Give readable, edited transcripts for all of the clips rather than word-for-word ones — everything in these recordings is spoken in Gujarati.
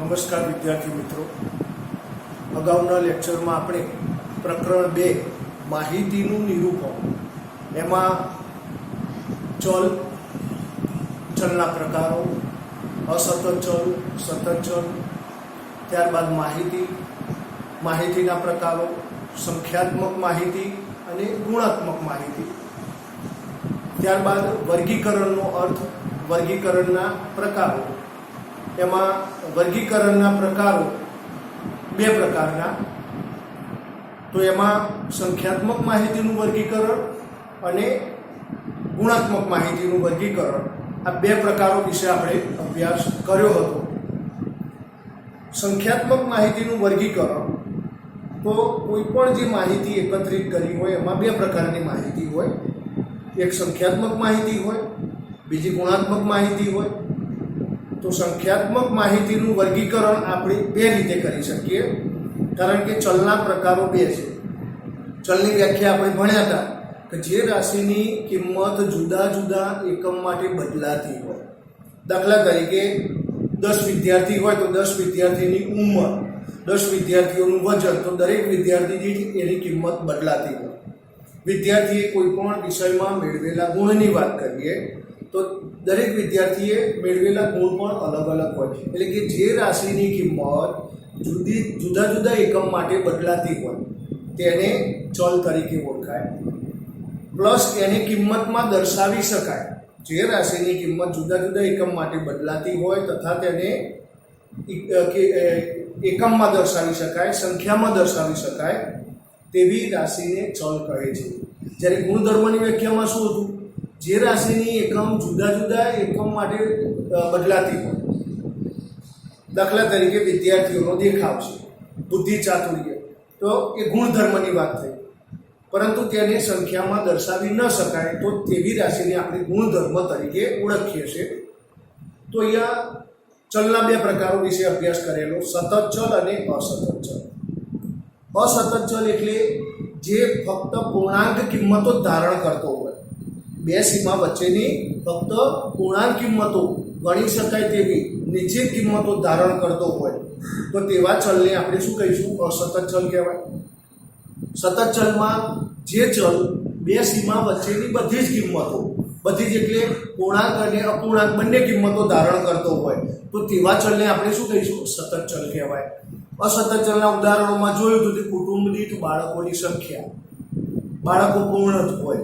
નમસ્કાર વિદ્યાર્થી મિત્રો, અગાઉના લેક્ચરમાં આપણે પ્રકરણ 2 માહિતીનું નિરૂપણ એમાં ચલના પ્રકારો, અસતત ચલ, સતત ચલ, ત્યારબાદ માહિતીના પ્રકારો, સંખ્યાત્મક માહિતી અને ગુણાત્મક માહિતી, ત્યારબાદ વર્ગીકરણનો અર્થ, વર્ગીકરણના પ્રકારો. એમાં વર્ગીકરણના પ્રકારો 2 પ્રકારના, તો એમાં સંખ્યાત્મક માહિતીનું વર્ગીકરણ અને ગુણાત્મક માહિતીનું વર્ગીકરણ, આ 2 પ્રકારો વિશે આપણે અભ્યાસ કર્યો હતો. સંખ્યાત્મક માહિતીનું વર્ગીકરણ તો કોઈ પણ જે માહિતી એકત્રિત કરી હોય એમાં 2 પ્રકારની માહિતી હોય. એક સંખ્યાત્મક માહિતી હોય, બીજી ગુણાત્મક માહિતી હોય. તો સંખ્યાત્મક માહિતીનું વર્ગીકરણ આપણે 2 રીતે કરી શકીએ, કારણ કે ચલના પ્રકારો 2 છે. ચલની વ્યાખ્યા આપણે ભણ્યા હતા કે જે રાશિની કિંમત જુદા જુદા એકમ માટે બદલાતી હોય. દાખલા તરીકે 10 વિદ્યાર્થી હોય તો 10 વિદ્યાર્થીની ઉંમર, 10 વિદ્યાર્થીઓનું વજન, તો દરેક વિદ્યાર્થી દીઠ એની કિંમત બદલાતી હોય. વિદ્યાર્થીએ કોઈ પણ વિષયમાં મેળવેલા ગુણની વાત કરીએ તો દરેક વિદ્યાર્થીએ મેળવેલા ગુણ પણ અલગ અલગ હોય. એટલે કે જે રાશિની કિંમત જુદા જુદા એકમ માટે બદલાતી હોય તેને ચલ તરીકે ઓળખાય. પ્લસ એની કિંમતમાં દર્શાવી શકાય. જે રાશિની કિંમત જુદા જુદા એકમ માટે બદલાતી હોય તથા તેને એકમમાં દર્શાવી શકાય, સંખ્યામાં દર્શાવી શકાય તેવી રાશિને ચલ કહે છે. જ્યારે ગુણધર્મની વ્યાખ્યામાં શું હતું? જે રાશિની એકમ જુદા જુદા એકમ માટે બદલાતી હોય, દાખલા તરીકે વિદ્યાર્થીઓનો દેખાવ છે, બુદ્ધિ ચાતુર્ય, તો એ ગુણધર્મની વાત થઈ. પરંતુ તેને સંખ્યામાં દર્શાવી ન શકાય તો તેવી રાશિને આપણે ગુણધર્મ તરીકે ઓળખીએ છીએ. તો અહીંયા ચલના 2 પ્રકારો વિશે અભ્યાસ કરેલો, સતત ચલ અને અસતત ચલ. અસતત ચલ એટલે જે ફક્ત પૂર્ણાંક કિંમતો ધારણ કરતો હોય, 2 સીમા વચ્ચેની ફક્ત પૂર્ણાંક કિંમતો ગણી શકાય તેવી નિશ્ચિત કિંમતો ધારણ કરતો હોય તો તેવા ચલને આપણે શું કહીશું? અસતત ચલ કહેવાય. સતત ચલમાં જે ચલ 2 સીમા વચ્ચેની બધી જ કિંમતો, બધી જ એટલે પૂર્ણાંક અને અપૂર્ણાંક બંને કિંમતો ધારણ કરતો હોય તો તેવા ચલને આપણે શું કહીશું? સતત ચલ કહેવાય. અસતત ચલના ઉદાહરણોમાં જોયું હતું કે કુટુંબ દીઠ બાળકોની સંખ્યા, બાળકો પૂર્ણ જ હોય.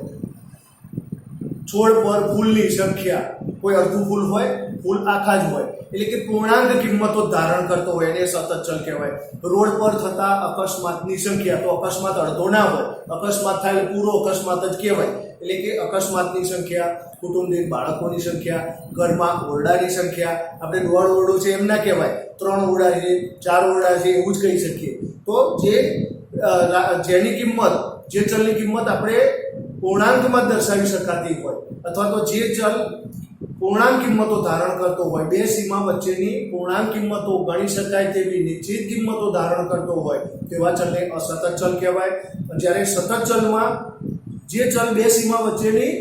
છોડ પર ફૂલની સંખ્યા, કોઈ અડધું ફૂલ હોય, ફૂલ આખા જ હોય, એટલે કે પૂર્ણાંક કિંમતો ધારણ કરતો હોય એને સતત ચલ કહેવાય. રોડ પર થતા અકસ્માતની સંખ્યા, તો અકસ્માત અડધો ના હોય, અકસ્માત થાય પૂરો અકસ્માત જ કહેવાય. એટલે કે અકસ્માતની સંખ્યા, કુટુંબ દીઠ બાળકોની સંખ્યા, ઘરમાં ઓરડાની સંખ્યા, આપણે 1 ઓરડો છે એમ ના કહેવાય, 3 ઓરડા છે, 4 ઓરડા છે એવું જ કહી શકીએ. તો જેની કિંમત, જે ચલની કિંમત આપણે પૂર્ણાંકમાં દર્શાવી શકાતી હોય અથવા તો જે ચલ પૂર્ણાંક કિંમતો ધારણ કરતો હોય, 2 સીમા વચ્ચેની પૂર્ણાંક કિંમતો ગણી શકાય તેવી નિશ્ચિત કિંમતો ધારણ કરતો હોય તેવા ચલને અસતત ચલ કહેવાય. જ્યારે સતત ચલમાં જે ચલ 2 સીમા વચ્ચેની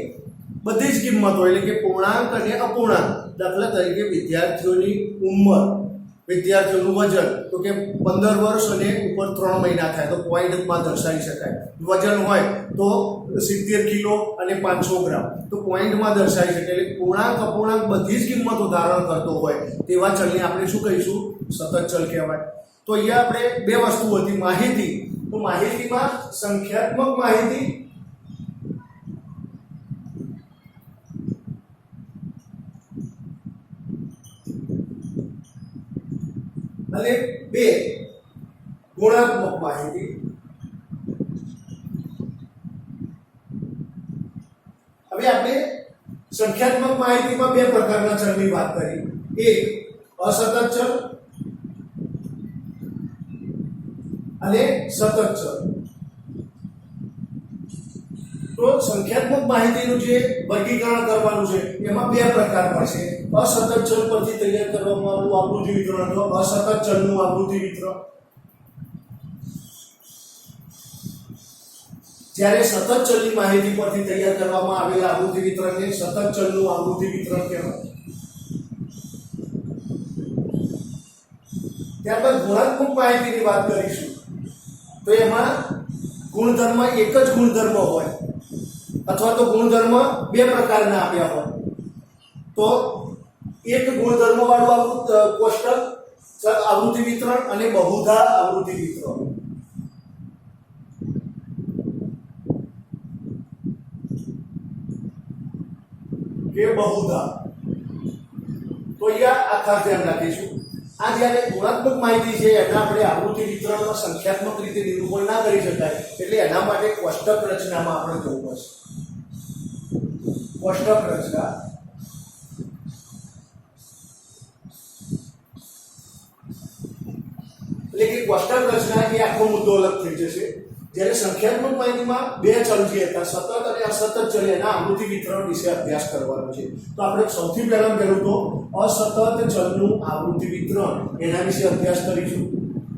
બધી જ કિંમતો એટલે કે પૂર્ણાંક અને અપૂર્ણાંક, દાખલા તરીકે વિદ્યાર્થીઓની ઉંમર, વિદ્યાર્થીઓનું વજન, તો કે 15 વર્ષ અને ઉપર 3 મહિના થાય તો પોઈન્ટમાં દર્શાવી શકાય. વજન હોય તો 70 કિલો અને 500 ગ્રામ, તો પોઈન્ટમાં દર્શાવી શકાય. એટલે પૂર્ણાંક અપૂર્ણાંક બધી જ કિંમતો ધારણ કરતો હોય તેવા ચલને આપણે શું કહીશું? સતત ચલ કહેવાય. તો અહીંયા આપણે 2 વસ્તુ હતી. માહિતી, તો માહિતીમાં સંખ્યાત્મક માહિતી અને 2 ગુણાત્મક માહિતી. હવે આપણે સંખ્યાત્મક માહિતીમાં 2 પ્રકારના ચલની વાત કરી. એક અસતત ચલ અને સતત ચલ. તો સંખ્યાત્મક માહિતીનું જે વર્ગીકરણ કરવાનું છે એમાં 2 પ્રકાર પડશે. અસતત ચલ પરથી તૈયાર કરવામાં આવેલું આકૃતિ વિતરણ અથવા અસતત ચલનું આકૃતિ વિતરણ. જ્યારે સતત ચલની માહિતી પરથી તૈયાર કરવામાં આવેલા આકૃતિ વિતરણને સતત ચલનું આકૃતિ વિતરણ કહેવાય. ત્યારબાદ ગુણાત્મક માહિતીની વાત કરીશું તો એમાં ગુણધર્મ એક જ ગુણધર્મ હોય અથવા તો ગુણધર્મ બે પ્રકારના આપ્યા હોય તો એક ગુણધર્મ વાળું કોષ્ટક આવૃત્તિ વિતરણ અને બહુધા આવૃત્તિ વિતરણ. કે બહુધા તો અહીંયા આ ખાસ ધ્યાન રાખીશું. આ જ્યારે ગુણાત્મક માહિતી છે એના આપણે આવૃત્તિ વિતરણમાં સંખ્યાત્મક રીતે નિરૂપણ ના કરી શકાય એટલે એના માટે કોષ્ટક રચનામાં આપણે જવું પડશે. કોષ્ટક રચના એટલે કે કોષ્ટક રચના એ આખો મુદ્દો અલગ થઈ જશે. જ્યારે સંખ્યાત્મક માહિતીમાં બે ચલ જે હતા સતત અને અસતત ચલ એના આવૃત્તિ વિતરણ વિશે અભ્યાસ કરવાનો છે. તો આપણે સૌથી પહેલું તો અસતત ચલનું આવૃત્તિ વિતરણ એના વિશે અભ્યાસ કરીશું.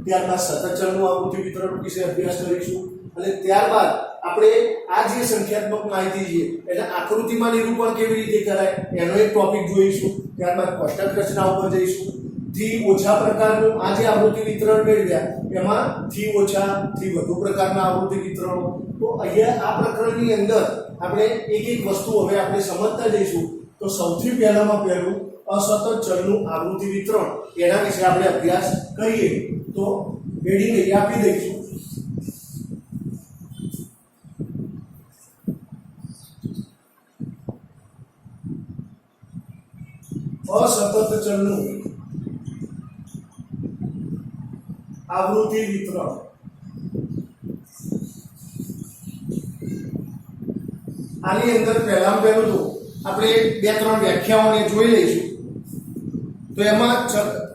ત્યારબાદ સતત ચલનું આવૃત્તિ વિતરણ વિશે અભ્યાસ કરીશું અને ત્યારબાદ આપણે આ જે સંખ્યાત્મક માહિતી છે એના આકૃતિમાં નિરૂપણ કેવી રીતે કરાય એનો એક ટોપિક જોઈશું. ત્યારબાદ કોષ્ટક રચના ઉપર જઈશું. થી ઓછા પ્રકારનું આ જે આવૃત્તિ વિતરણ મેળવ્યા એમાં થી ઓછા થી વધુ પ્રકારના આવૃત્તિ વિતરણો. તો અહીંયા આ પ્રકરણની અંદર આપણે એક એક વસ્તુ હવે આપણે સમજતા જઈશું. તો સૌથી પહેલામાં પહેલું અસતત ચલનું આવૃત્તિ વિતરણ એના વિશે આપણે અભ્યાસ કરીએ. તો હેડિંગ અહીંયા આપી દઈશું. અસતત ચલનું આવૃત્તિ વિતરણ. આની અંદર પહેલું તો આપણે બે ત્રણ વ્યાખ્યાઓને જોઈ લઈશું. તો એમાં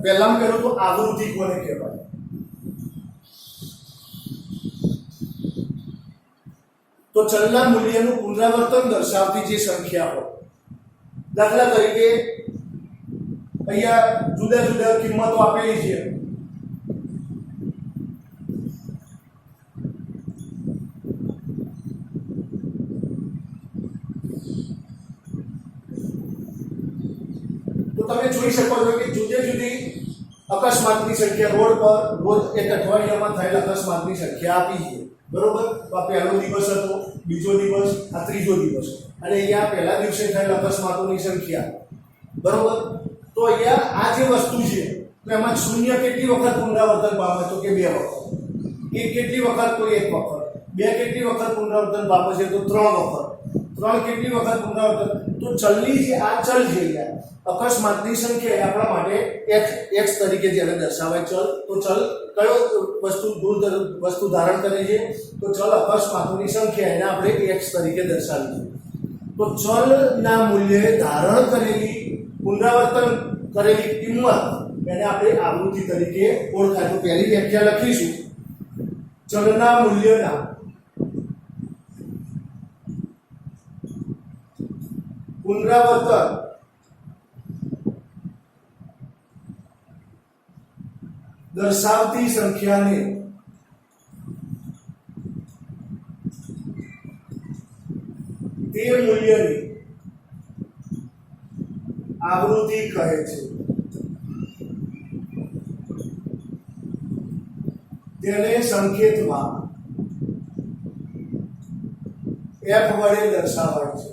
પહેલું તો આવૃત્તિ કોને કહેવાય? તો ચલના મૂલ્યનું પુનરાવર્તન દર્શાવતી જે સંખ્યા હોય, દાખલા તરીકે અહીંયા જુદા જુદા કિંમતો આપેલી છે. તમે જોઈ શકો છો કે જુદી જુદી અકસ્માતની સંખ્યા રોડ પર રોજ એક અઠવાડિયામાં થયેલા અકસ્માતની સંખ્યા આપી છે. બરોબર? તો આ પહેલો દિવસ હતો, બીજો દિવસ, આ ત્રીજો દિવસ અને અહીંયા પહેલા દિવસે થયેલા અકસ્માતોની સંખ્યા. બરોબર? તો અહીંયા આ જે વસ્તુ છે તો એમાં શૂન્ય કેટલી વખત પુનરાવર્તન પામે? તો કે 2 વખત. એક કેટલી વખત? તો 1 વખત. 2 કેટલી વખત પુનરાવર્તન પામે છે? તો 3 વખત. 3 કેટલી વખત પુનરાવર્તન? તો ચલની જે આ ચલ છે અકસ્માતની સંખ્યા આપણા માટે x તરીકે જેને દર્શાવાય ચલ. તો ચલ કયો વસ્તુ ધારણ કરે છે? તો ચલ અકસ્માતોની સંખ્યા એને આપણે x તરીકે દર્શાવીશું. તો ચલના મૂલ્યે ધારણ કરેલી પુનરાવર્તન કરેલી કિંમત એને આપણે આવૃત્તિ તરીકે ઓળખાય. તો પહેલી વ્યાખ્યા લખીશું. ચલના મૂલ્યના પુનરાવર્તન દર્શાવતી સંખ્યાને તે મૂલ્યની આવૃત્તિ કહે છે. તેને સંકેતમાં f વડે દર્શાવાય છે.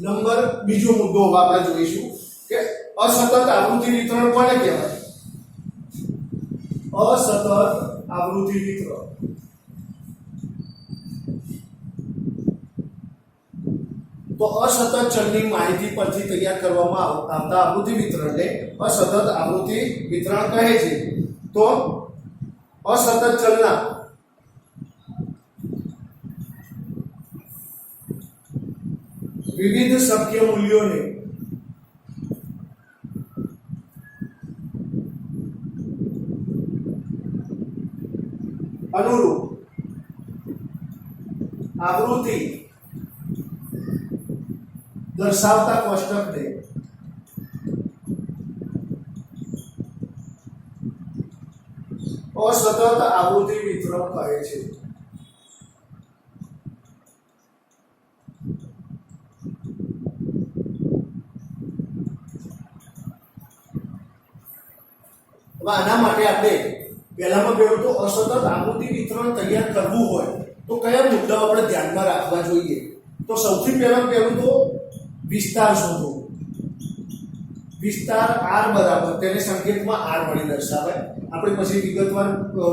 નંબર બીજો મુદ્દો આપણે જોઈશું કે અસતત આવૃત્તિ વિતરણ કોને કહેવાય? અસતત આવૃત્તિ વિતરણ તો અસતત ચલની માહિતી પરથી તૈયાર કરવામાં આવતા આવૃત્તિ વિતરણને અસતત આવૃત્તિ વિતરણ કહે છે. તો અસતત ચલના વિવિધ શક્ય મૂલ્યોને અનુરૂપ આવૃત્તિ દર્શાવતા કોષ્ટકને અસતત આવૃત્તિ વિતરણ કહે છે. હવે આના માટે આપણે પહેલામાં પહેલું તો અસતત આકૃતિ વિતરણ તૈયાર કરવું હોય તો કયા મુદ્દાઓ આપણે ધ્યાનમાં રાખવા જોઈએ? તો સૌથી પહેલું તો વિસ્તાર શોધો. વિસ્તાર r બરાબર તેને સંકેતમાં r વડે દર્શાવાય. આપણે પછી વિગતવાર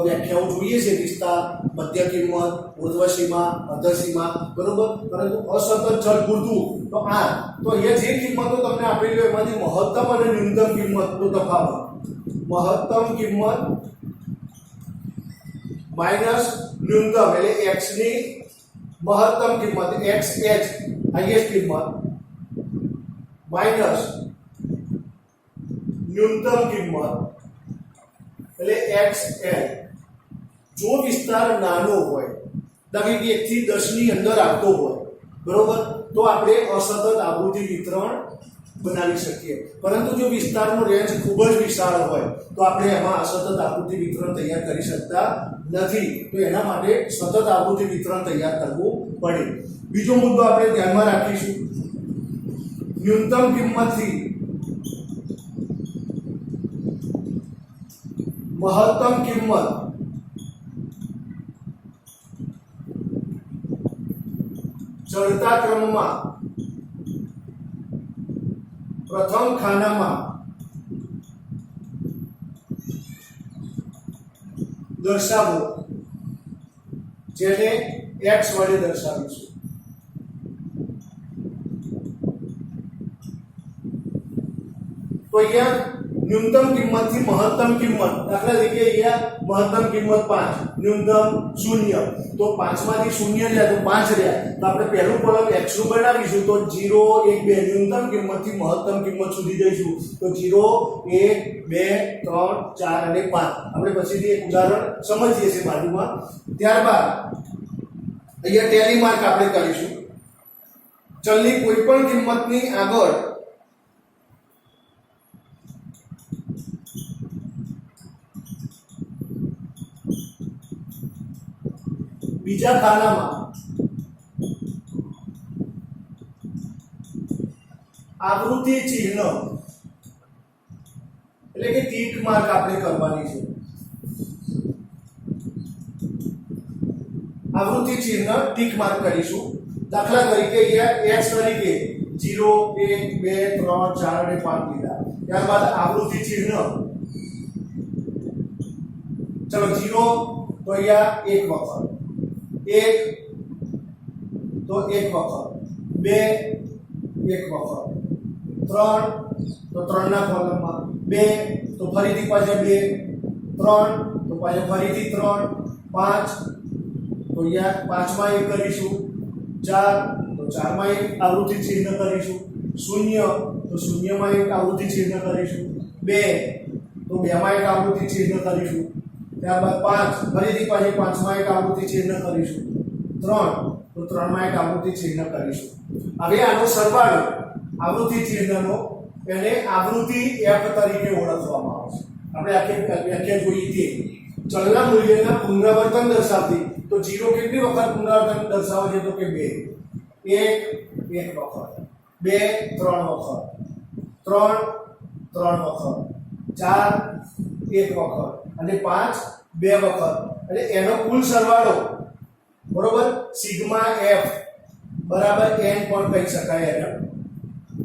વ્યાખ્યાઓ જોઈએ છે વિસ્તાર, મધ્ય કિંમત, ઉર્ધ્વ સીમા, અધર સીમા, બરોબર. પરંતુ અસતત ચલ પૂરતું તો r. તો અહીંયા જે કિંમતો તમને આપેલી હોય એમાંથી મહત્તમ અને ન્યૂનતમ કિંમતનો તફાવત. મહત્તમ કિંમત માઈનસ ન્યૂનતમ એટલે x ની મહત્તમ કિંમત x h હાઈએસ્ટ કિંમત માઈનસ ન્યૂનતમ કિંમત એટલે xl. જો વિસ્તાર નાનો હોય, દાખલા કે 1 થી 10 ની અંદર આવતો હોય, બરોબર, તો આપણે અસતત આવૃત્તિ વિતરણ બનાવી શકીએ. પરંતુ જો વિસ્તારનો રેન્જ ખૂબ જ વિશાળ હોય તો આપણે એમાં અસતત આવૃત્તિ વિતરણ તૈયાર કરી શકતા નથી. તો એના માટે સતત આવૃત્તિ વિતરણ તૈયાર કરવું પડે. બીજો મુદ્દો આપણે ધ્યાનમાં રાખીશું, ન્યૂનતમ કિંમતથી મહત્તમ કિંમત ચડતા ક્રમમાં પ્રથમ ખાનામાં દર્શાવો, જેને x વડે દર્શાવીશું. તો અહીંયા ન્યૂનતમ કિંમતથી મહત્તમ કિંમત, દાખલા તરીકે અહીંયા મહત્તમ કિંમત 5, ન્યૂનતમ 0, તો 5 માંથી 0 રહ્યા તો 5 રહ્યા. તો આપણે પહેલું કોલમ x નું બનાવીશું તો 0 1 2 ન્યૂનતમ કિંમતથી મહત્તમ કિંમત સુધી જઈશું. તો 0 1 2 3 4 અને 5. આપણે પછીથી એક ઉદાહરણ સમજીએ છીએ બાજુમાં. ત્યારબાદ અહીંયા ટેલી માર્ક આપણે કરીશું. ચલની કોઈ પણ કિંમતની આગળ બીજા ખાનામાં આવૃત્તિ ચિહ્ન એટલે કે ટીક માર્ક આપણે કરવાની છે. આવૃત્તિ ચિહ્ન ટીક માર્ક કરીશું. દાખલા તરીકે અહીંયા x તરીકે 0 1 2 3 4 અને 5 લીધા. ત્યારબાદ આવૃત્તિ ચિહ્ન, ચલો 0 તો અહીંયા એક વખત, 1 તો એક વખત, 2 એક વખત, 3 તો 3 ના કોલમમાં, 2 તો ફરીથી પાછા 2, 3 તો પાછા ફરીથી 3, 5 તો અહીંયા 5 માં એક કરીશું, 4 તો 4 માં એક આવૃત્તિ ચિહ્ન કરીશું, 0 તો 0 માં એક આવૃત્તિ ચિહ્ન કરીશું, 2 તો 2 માં એક આવૃત્તિ ચિહ્ન કરીશું. ત્યારબાદ 5 ફરીથી પાછી 5 માં એક આવૃત્તિ ચિહ્ન કરીશું, 3 તો 3 માં એક આવૃત્તિ ચિહ્ન કરીશું. હવે આનો સરવાળો આવૃત્તિ ચિહ્નનો એને આવૃત્તિ f તરીકે ઓળખવામાં આવશે. આપણે આખી વ્યાખ્યા જોઈ હતી. ચલના મૂલ્યના પુનરાવર્તન દર્શાવતી. તો 0 કેટલી વખત પુનરાવર્તન દર્શાવે છે? તો કે 2, 1 એક વખત, 2 3 વખત, 3 3 વખત, 4 એક વખત અને 5 2 વખત. એટલે એનો કુલ સરવાળો, બરોબર, સિગ્મા f બરાબર n પણ કહી શકાય એને.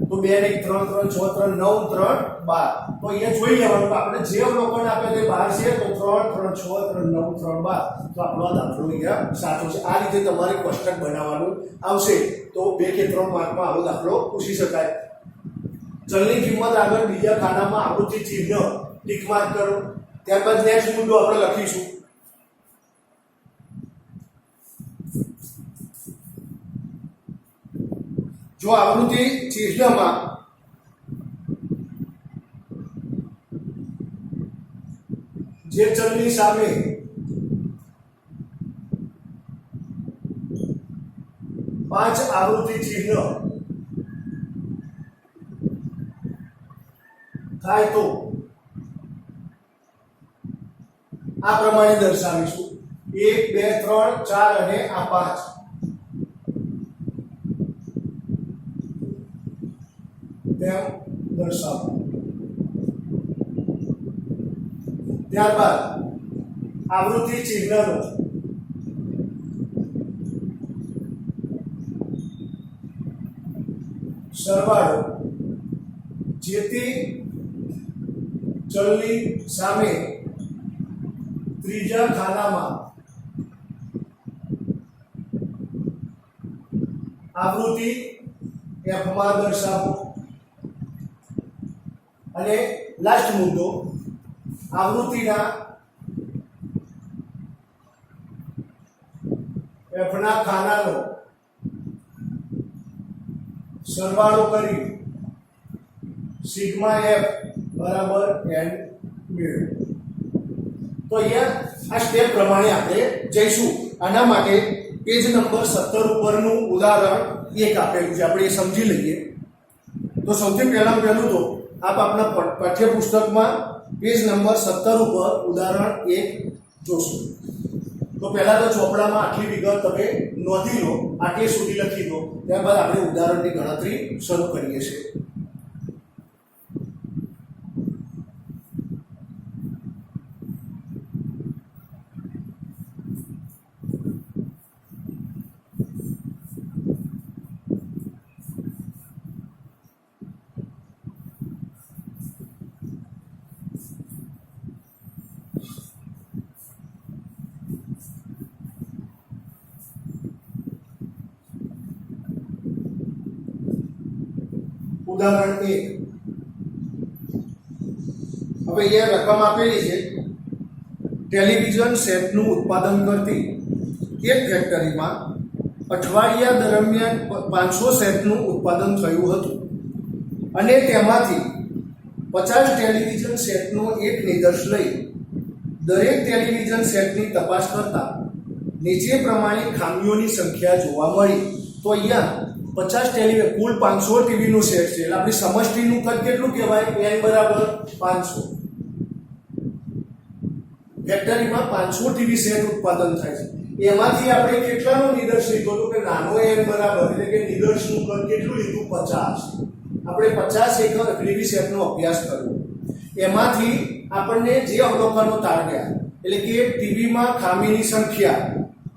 તો 2 ને 3 3 6 3 9 3 12. તો અહીંયા જોઈ લેવાનું કે આપણે જે અવલોકન આપે તે 12 છે. તો 3 3 6 3 9 3 12. તો આપણો દાખલો અહીંયા સાચો છે. આ રીતે તમારે કોષ્ટક બનાવવાનું આવશે. તો 2 કે 3 માર્કમાં આવો દાખલો પૂછી શકાય. ચલની કિંમત આગળ બીજા ખાનામાં આવૃત્તિ ચિહ્ન ટીક માર્ક કરો. ત્યારબાદ નેક્સ્ટ મુદ્દો આપણે લખીશું. જો આવૃત્તિ ચિહ્નમાં જે ચલની સામે પાંચ આવૃત્તિ ચિહ્ન થાય તો આ પ્રમાણે દર્શાવીશું. 1 2 3 4 અને આ 5. તેમ દર્શાવો. ત્યારબાદ આવૃત્તિ ચિહ્નનો સરવાળો જે તે ચલની સામે ત્રીજા ખાનામાં આવૃત્તિ f માં દર્શાવો. અને લાસ્ટ મુદ્દો, આવૃત્તિના f ના ખાનાનો સરવાળો કરી સિગ્મા f બરાબર n મેળવો. તો અહીંયા આ સ્ટેપ પ્રમાણે આપણે જઈશું. આના માટે પેજ નંબર 17 ઉપરનું ઉદાહરણ એક આપેલું છે, આપણે એ સમજી લઈએ. તો સૌથી પહેલું તો આપ આપના પાઠ્યપુસ્તકમાં પેજ નંબર 17 ઉપર ઉદાહરણ 1 જોશો. તો પહેલા તો ચોપડામાં આટલી વિગત તમે નોંધી લો, આટલી સુધી લખી દો. ત્યારબાદ આપણે ઉદાહરણની ગણતરી શરૂ કરીએ છીએ. ઉદાહરણ 1. હવે અહીંયા રકમ આપેલી છે. ટેલિવિઝન સેટનું ઉત્પાદન કરતી એક ફેક્ટરીમાં અઠવાડિયા દરમિયાન 500 સેટનું ઉત્પાદન થયું હતું અને તેમાંથી 50 ટેલિવિઝન સેટનો એક નિદર્શ લઈ દરેક ટેલિવિઝન સેટની તપાસ કરતા નીચે પ્રમાણે ખામીઓની સંખ્યા જોવા મળી. તો અહીંયા 50 ટેલિવિઝન કુલ 500 ટીવી નું સેટ છે, એટલે આપણી સમષ્ટિનું કદ કેટલું કહેવાય? n બરાબર 500. ફેક્ટરીમાં 500 ટીવી સેટ ઉત્પાદન થાય છે. એમાંથી આપણે કેટલાનો નિદર્શ લીધો તો કે નાનો n બરાબર, એટલે કે નિદર્શનું કદ કેટલું લીધું? 50. આપણે 50 એકમ ટીવી સેટનો અભ્યાસ કર્યો. એમાંથી આપણને જે અવલોકનો તારવ્યા, એટલે કે ટીવીમાં ખામીની સંખ્યા,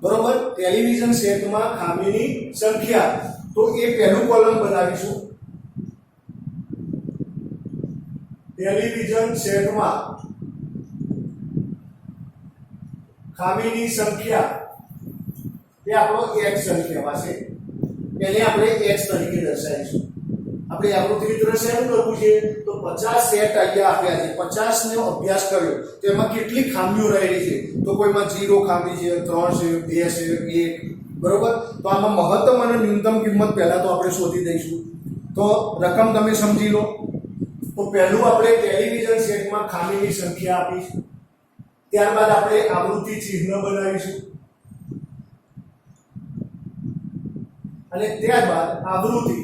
બરોબર, ટેલિવિઝન સેટમાં ખામીની સંખ્યા. તો એ પહેલું કોલમ બનાવીશું. ટેલિવિઝન સેટમાં ખામીની સંખ્યા એ આપણો x સંખ્યા છે, એને આપણે x તરીકે દર્શાવીશું. આપણે આકૃતિ દર્શાવવું કરવું છે તો 50 સેટ અહીંયા આપ્યા છે, 50 નો અભ્યાસ કર્યો તો એમાં કેટલી ખામીઓ રહેલી છે? તો કોઈમાં 0 ખામી છે, 3 છે, 2 છે, 1. બરોબર. તો આમાં મહત્તમ અને ન્યૂનતમ કિંમત પહેલા તો આપણે શોધી દઈશું. તો રકમ તમે સમજી લો. તો પહેલું આપણે ટેલિવિઝન સેટમાં ખામીની સંખ્યા આપીશું. ત્યારબાદ આપણે આવૃત્તિ ચિહ્ન બનાવીશું અને ત્યારબાદ આવૃત્તિ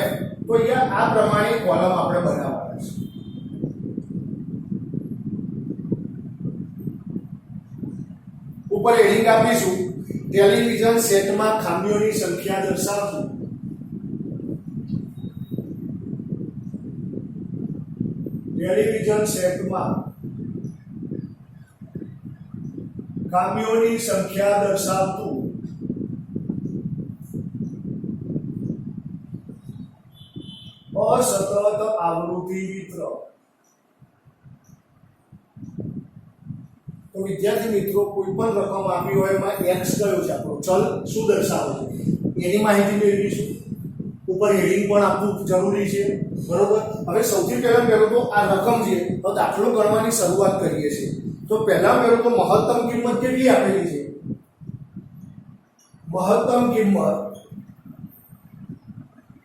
f. તો અહીંયા આ પ્રમાણે કોલમ આપણે બનાવવાના છે. ઉપર હેડિંગ આપીશું ટેલિવિઝન સેટમાં ખામીઓની સંખ્યા દર્શાવતું. ટેલિવિઝન સેટમાં ખામીઓની સંખ્યા દર્શાવતું અસતત આવૃત્તિ વિતરણ. તો વિદ્યાર્થી મિત્રો, કોઈ પણ રકમ આપી હોય એમાં x કયો છે આપણો ચલ, શું દર્શાવે છે એની માહિતી મેળવીશું. ઉપર હેડિંગ પણ આપવું જરૂરી છે. બરોબર. હવે સૌથી પહેલું તો આ રકમ છે, તો દાખલો ગણવાની શરૂઆત કરીએ છીએ. તો પહેલું તો મહત્તમ કિંમત કેટલી આપેલી છે? મહત્તમ કિંમત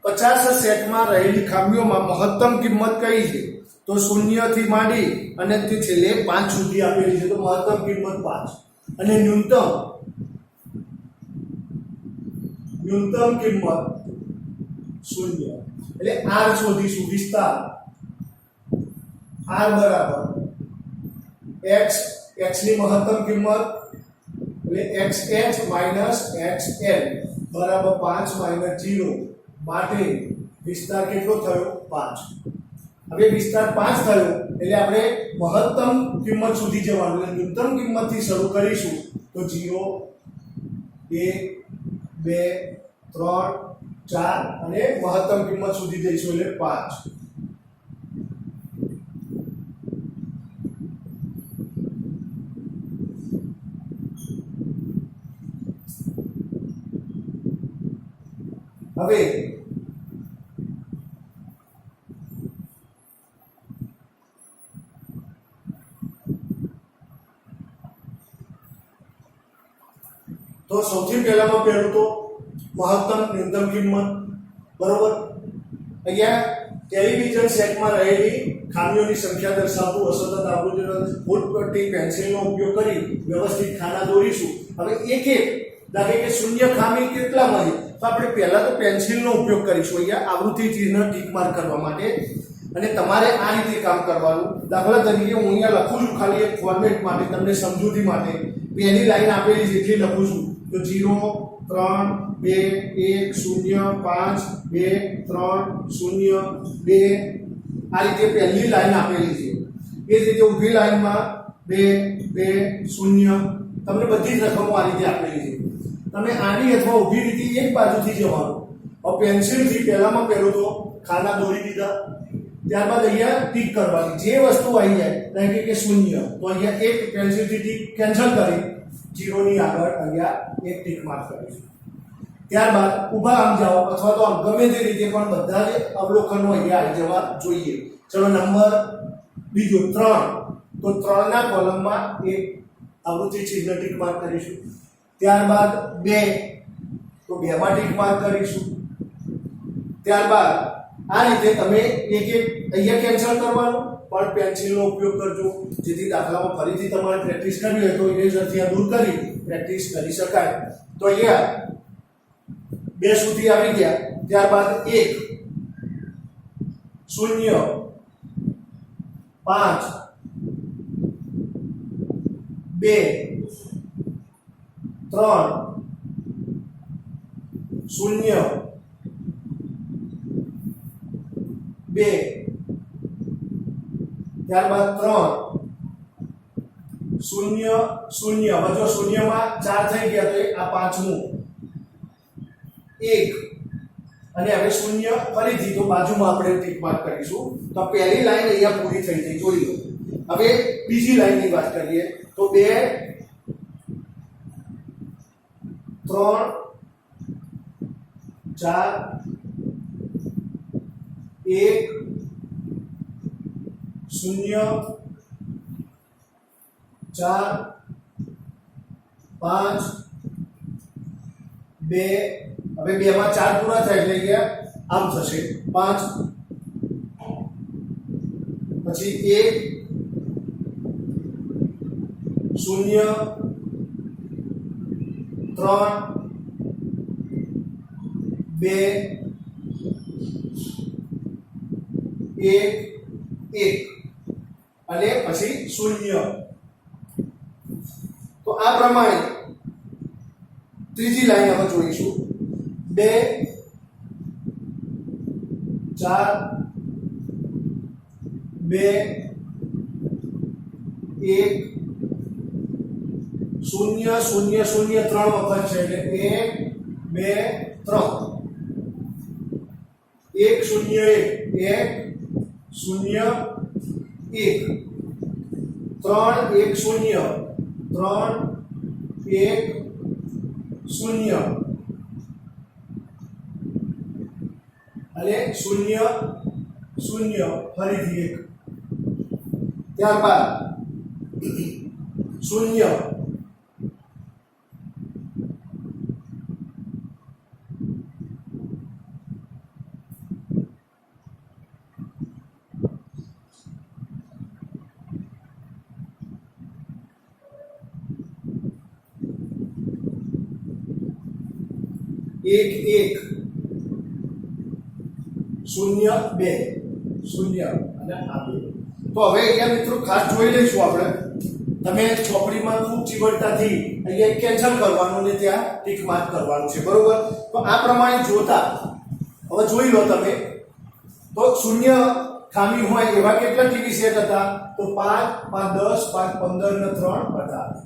50 સેટમાં રહેલી ખામીઓમાં મહત્તમ કિંમત કઈ છે? તો 0 થી માંડી અને તે છેલ્લે 5 સુધી આપેલી છે. તો મહત્તમ કિંમત 5 અને ન્યૂનતમ કિંમત 0. એટલે r શોધીશું. વિસ્તાર r બરાબર x, x ની મહત્તમ કિંમત એટલે xh xl બરાબર 5 0 માટે વિસ્તાર કેટલો થયો? 5. હવે વિસ્તાર 5 થયો એટલે આપણે મહત્તમ કિંમત સુધી જવાનું એટલે ન્યૂનતમ કિંમતથી શરૂ કરીશું તો 0 1 2 3 4 અને મહત્તમ કિંમત સુધી જઈશું એટલે 5 હવે તો સૌથી પહેલામાં પહેલું તો મહત્તમ ન્યૂનતમ કિંમત બરોબર અહીંયા ટેલિવિઝન સેટમાં રહેલી ખામીઓની સંખ્યા દર્શાવતું અસતત આવૃત્તિનો ફૂટપટ્ટી પેન્સિલનો ઉપયોગ કરી વ્યવસ્થિત ખાના દોરીશું હવે એક એક દાખલા કે શૂન્ય ખામી કેટલા મળી તો આપણે પહેલા તો પેન્સિલનો ઉપયોગ કરીશું અહીંયા આવૃત્તિ ચિહ્ન ટીક માર્ક કરવા માટે અને તમારે આ રીતે કામ કરવાનું દાખલા તરીકે હું અહીંયા લખું છું ખાલી એક ફોર્મેટ માટે તમને સમજૂતી માટે પહેલી લાઈન આપેલી છે એટલી લખું છું તો 0 3 2 1 0 5 2 3 0 2 આ રીતે પહેલી લાઈન આપેલી છે એ જ રીતે ઊભી લાઈનમાં 2 2 0 તમને બધી જ રકમો આ રીતે આપેલી છે તમે આડી અથવા ઊભી રીતે એક બાજુથી જવાનું હવે પેન્સિલથી પહેલામાં પહેલું તો ખાના દોરી દીધા ત્યારબાદ અહીંયા ટીક કરવાની જે વસ્તુ આવી જાય લાઈક કે 0 તો અહીંયા એક પેન્સિલથી ટીક કેન્સલ કરી 0 ની આગળ અહીંયા એક ટીક માર્ક કરીશું ત્યારબાદ ઊભા આમ જાઓ અથવા તો આમ ગમે તે રીતે પણ બધા જ અવલોકનો અહીંયા આવી જવા જોઈએ ચલો નંબર બીજો 3 તો 3 ના કોલમમાં એક આવૃત્તિ ચિહ્ન ટીક માર્ક કરીશું ત્યારબાદ 2 તો 2 માં ટીક માર્ક કરીશું ત્યારબાદ આ રીતે તમે એક એક અહીંયા કેન્સલ કરવાનું પણ પેન્સિલનો ઉપયોગ કરજો જેથી દાખલામાં ફરીથી તમારે પ્રેક્ટિસ કરવી હોય તો ઇરેઝરથી દૂર કરી પ્રેક્ટિસ કરી શકાય તો અહીંયા 2 સુધી આવી ગયા ત્યારબાદ 1 0 5 2 3 0 2 ત્યારબાદ 3 0 0 હવે જો શૂન્યમાં 4 થઈ ગયા તો આ પાંચમું 1 અને હવે 0 ફરીથી તો બાજુમાં આપણે ટીક માર્ક કરીશું તો પહેલી લાઈન અહીંયા પૂરી થઈ ગઈ જોઈ લો હવે બીજી લાઈનની વાત કરીએ તો 2 3 4 1 0 4 5 2 હવે 2 માં 4 પૂરા થાય એટલે અહીંયા આમ થશે 5 પછી 1 0 3 2 1 1 અને પછી 0 તો આ પ્રમાણે ત્રીજી લાઈન આપણે જોઈશું 2 4 2 1 0 0 0 3 વખત છે એટલે 1 2 3 1 0 1 0 1 3 1 0 3 1 0 અને 0 0 ફરીથી 1 ત્યારબાદ 0 1 1 0 2 0 અને આ 2 તો હવે અહીંયા મિત્રો ખાસ જોઈ લઈશું આપણે તમે ચોપડીમાં ખૂબ ચીવટતાથી અહીંયા કેન્સલ કરવાનું ને ત્યાં ટીક માર્ક કરવાનું છે બરોબર તો આ પ્રમાણે જોતા હવે જોઈ લો તમે તો 0 ખામી હોય એવા કેટલા ટીવી સેટ હતા? તો 5, 5, 10, 5, 15 ને 3 18.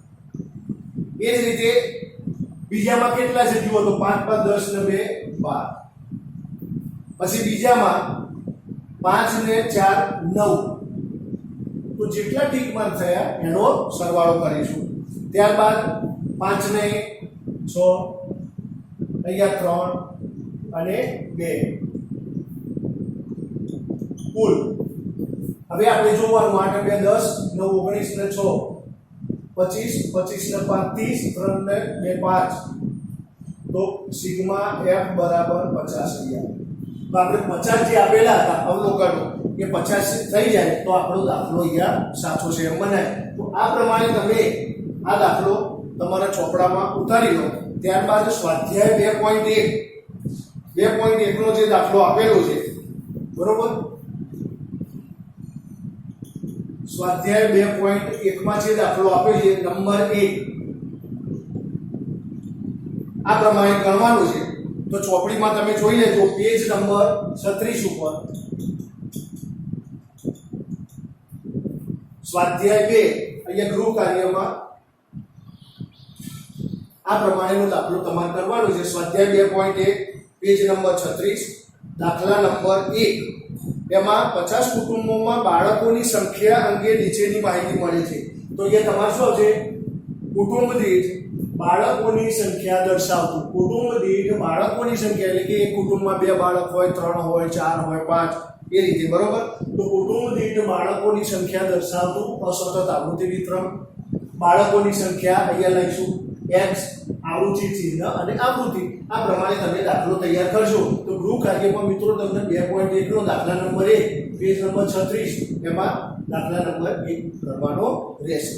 એ જ રીતે બીજામાં કેટલા છે જુઓ તો 5, 5, 10 ને 2 12. પછી બીજામાં 5 ને 4 9. તો જેટલા ટીક માર્ક થયા એનો સરવાળો કરીશું. ત્યારબાદ 5 ને 6, અહીંયા 3 અને 2 કુલ. હવે આપણે જોવાનું 8 ને 2 10, 9 19 ને 6 25, 25 ને 5 30, 3 ને 2 5. તો સિગ્મા f બરાબર 50 અહીંયા. તો આપણે 50 જે આપેલા હતા અવલોકનો એ 50 થઈ જાય તો આપણો દાખલો અહીંયા સાચો છે એમ બનાય. તો આ પ્રમાણે તમે આ દાખલો તમારા ચોપડામાં ઉતારી લો. ત્યારબાદ સ્વાધ્યાય 2.1 નો જે દાખલો આપેલો છે બરોબર, સ્વાધ્યાય 2.1 માં જે દાખલો આપ્યો છે નંબર 1 આ પ્રમાણે કરવાનું છે. તો ચોપડીમાં તમે જોઈ લેજો પેજ નંબર 36 ઉપર સ્વાધ્યાય 2 અહીંયા ગૃહ કાર્યમાં આ પ્રમાણેનો દાખલો તમારે કરવાનો છે. સ્વાધ્યાય 2.1 પેજ નંબર 36 દાખલા નંબર 1 એમાં 50 કુટુંબોમાં બાળકોની સંખ્યા અંગે નીચેની માહિતી મળે છે. તો અહીંયા તમારે શું આવશે? કુટુંબ દીઠ બાળકોની સંખ્યા દર્શાવતું. કુટુંબ દીઠ બાળકોની સંખ્યા એટલે કે એક કુટુંબમાં 2 બાળક હોય, 3 હોય, 4 હોય, 5 એ રીતે બરોબર. તો કુટુંબ દીઠ બાળકોની સંખ્યા દર્શાવતું અસતત આવૃત્તિ વિતરણ. બાળકોની સંખ્યા અહીંયા લઈશું x આવૃત્તિ ચિહ્ન અને આવૃત્તિ. આ પ્રમાણે તમે દાખલો તૈયાર કરશો. તો ગૃહ કાર્યમાં મિત્રો તમને 2.1 નો દાખલા નંબર 1 પેજ નંબર 36 એમાં દાખલા નંબર 1 કરવાનો રહેશે.